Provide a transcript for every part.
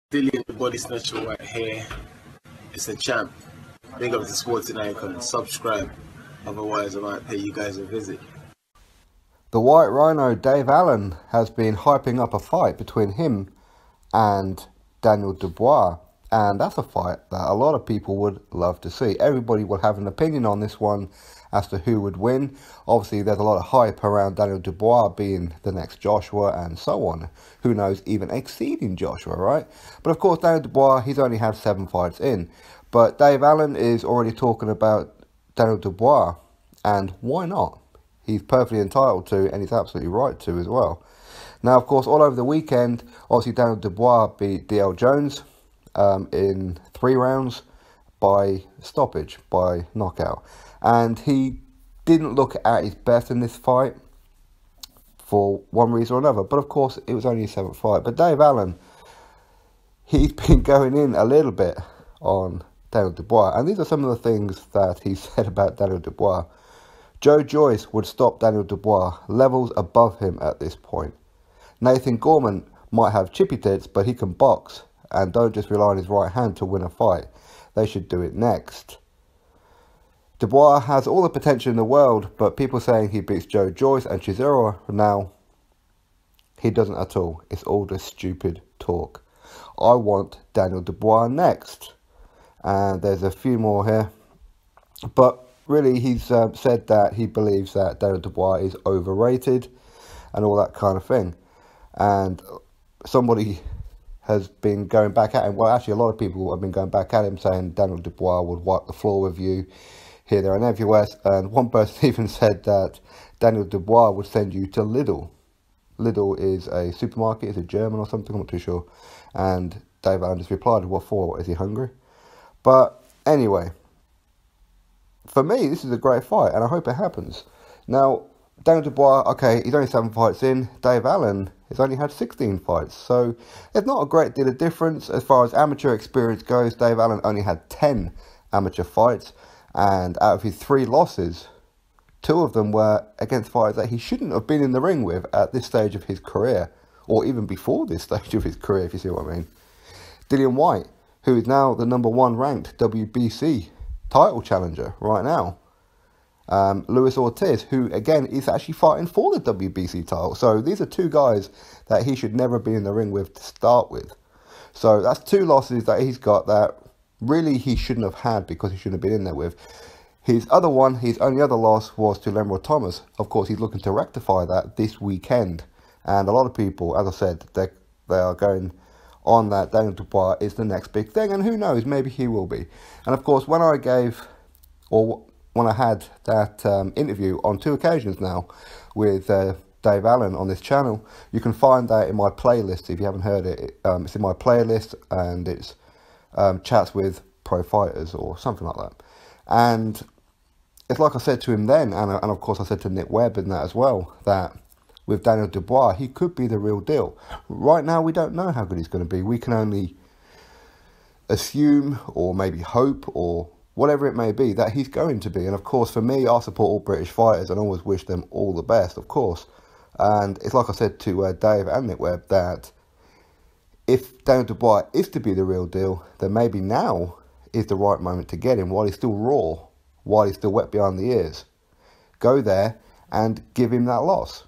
Dillian the Body Snatcher right here. It's a champ. Big up to Sporting Icon. Subscribe. Otherwise, I might pay you guys a visit. The White Rhino, Dave Allen, has been hyping up a fight between him and Daniel Dubois. And that's a fight that a lot of people would love to see. Everybody will have an opinion on this one as to who would win. Obviously, there's a lot of hype around Daniel Dubois being the next Joshua and so on. Who knows, even exceeding Joshua, right? But of course, Daniel Dubois, he's only had 7 fights in. But Dave Allen is already talking about Daniel Dubois. And why not? He's perfectly entitled to, and he's absolutely right to as well. Now, of course, all over the weekend, obviously Daniel Dubois beat DL Jones in 3 rounds by stoppage, by knockout. And he didn't look at his best in this fight for one reason or another. But of course, it was only his 7th fight. But Dave Allen, he's been going in a little bit on Daniel Dubois. And these are some of the things that he said about Daniel Dubois. Joe Joyce would stop Daniel Dubois, levels above him at this point. Nathan Gorman might have chippy tits, but he can box. And don't just rely on his right hand to win a fight. They should do it next. Dubois has all the potential in the world, but people saying he beats Joe Joyce and Chisora now, he doesn't at all. It's all just stupid talk. I want Daniel Dubois next. And there's a few more here. But really, he's said that he believes that Daniel Dubois is overrated and all that kind of thing. And somebody has been going back at him. Well, actually, a lot of people have been going back at him saying Daniel Dubois would wipe the floor with you here, there and everywhere. And one person even said that Daniel Dubois would send you to Lidl. Lidl is a supermarket, it's a German or something, I'm not too sure. And Dave Allen just replied, what for? Is he hungry? But anyway, for me, this is a great fight, and I hope it happens. Now, Daniel Dubois, okay, he's only 7 fights in. Dave Allen has only had 16 fights. So, there's not a great deal of difference. As far as amateur experience goes, Dave Allen only had 10 amateur fights. And out of his 3 losses, 2 of them were against fighters that he shouldn't have been in the ring with at this stage of his career. Or even before this stage of his career, if you see what I mean. Dillian Whyte, who is now the #1 ranked WBC title challenger right now. Luis Ortiz, who again is actually fighting for the WBC title. So these are 2 guys that he should never be in the ring with to start with. So that's 2 losses that he's got that really he shouldn't have had because he shouldn't have been in there with. His only other loss was to Lemroy Thomas. Of course, he's looking to rectify that this weekend. And a lot of people, as I said, they are going on that Daniel Dubois is the next big thing. And who knows, maybe he will be. And of course, when I had that interview on 2 occasions now with Dave Allen on this channel, you can find that in my playlist. If you haven't heard it, it's in my playlist, and it's chats with pro fighters or something like that. And it's like I said to him then, and of course I said to Nick Webb in that as well, that with Daniel Dubois, he could be the real deal. Right now, we don't know how good he's going to be. We can only assume or maybe hope or whatever it may be that he's going to be. And of course, for me, I support all British fighters and always wish them all the best, of course. And it's like I said to Dave and Nick Webb, that if Daniel Dubois is to be the real deal, then maybe now is the right moment to get him while he's still raw, while he's still wet behind the ears. Go there and give him that loss.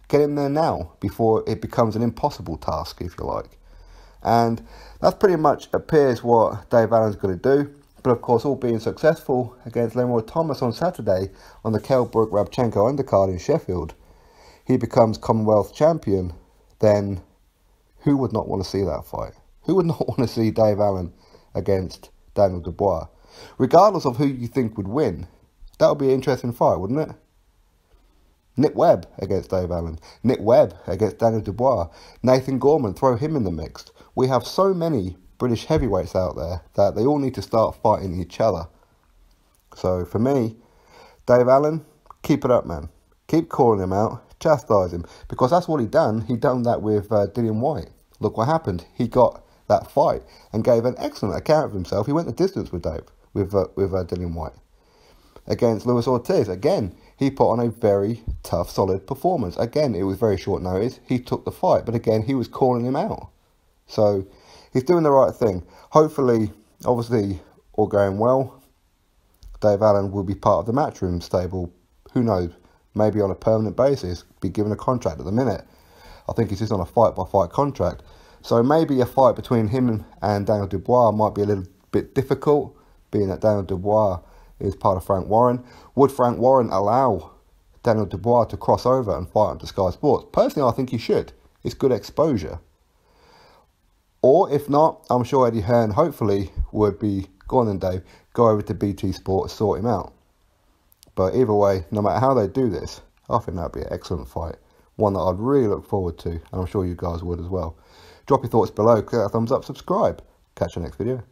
Get him there now before it becomes an impossible task, if you like. And that pretty much appears what Dave Allen's going to do. But of course, all being successful against Lemroy Thomas on Saturday on the Kell Brook Rabchenko undercard in Sheffield, he becomes Commonwealth champion. Then who would not want to see that fight? Who would not want to see Dave Allen against Daniel Dubois? Regardless of who you think would win, that would be an interesting fight, wouldn't it? Nick Webb against Dave Allen. Nick Webb against Daniel Dubois. Nathan Gorman, throw him in the mix. We have so many British heavyweights out there that they all need to start fighting each other. So for me, Dave Allen, keep it up, man. Keep calling him out, chastise him, because that's what he done. He done that with Dillian Whyte. Look what happened. He got that fight and gave an excellent account of himself. He went the distance with Dillian Whyte. Against Luis Ortiz, again, he put on a very tough, solid performance. Again, it was very short notice. He took the fight, but again, he was calling him out. So he's doing the right thing. Hopefully, obviously, all going well, Dave Allen will be part of the Matchroom stable. Who knows? Maybe on a permanent basis, be given a contract at the minute. I think he's just on a fight-by-fight contract. So maybe a fight between him and Daniel Dubois might be a little bit difficult, being that Daniel Dubois is part of Frank Warren. Would Frank Warren allow Daniel Dubois to cross over and fight on Sky Sports? Personally, I think he should. It's good exposure. Or if not, I'm sure Eddie Hearn hopefully would be, go on then Dave, go over to BT Sport, sort him out. But either way, no matter how they do this, I think that would be an excellent fight. One that I'd really look forward to, and I'm sure you guys would as well. Drop your thoughts below, click that thumbs up, subscribe. Catch you next video.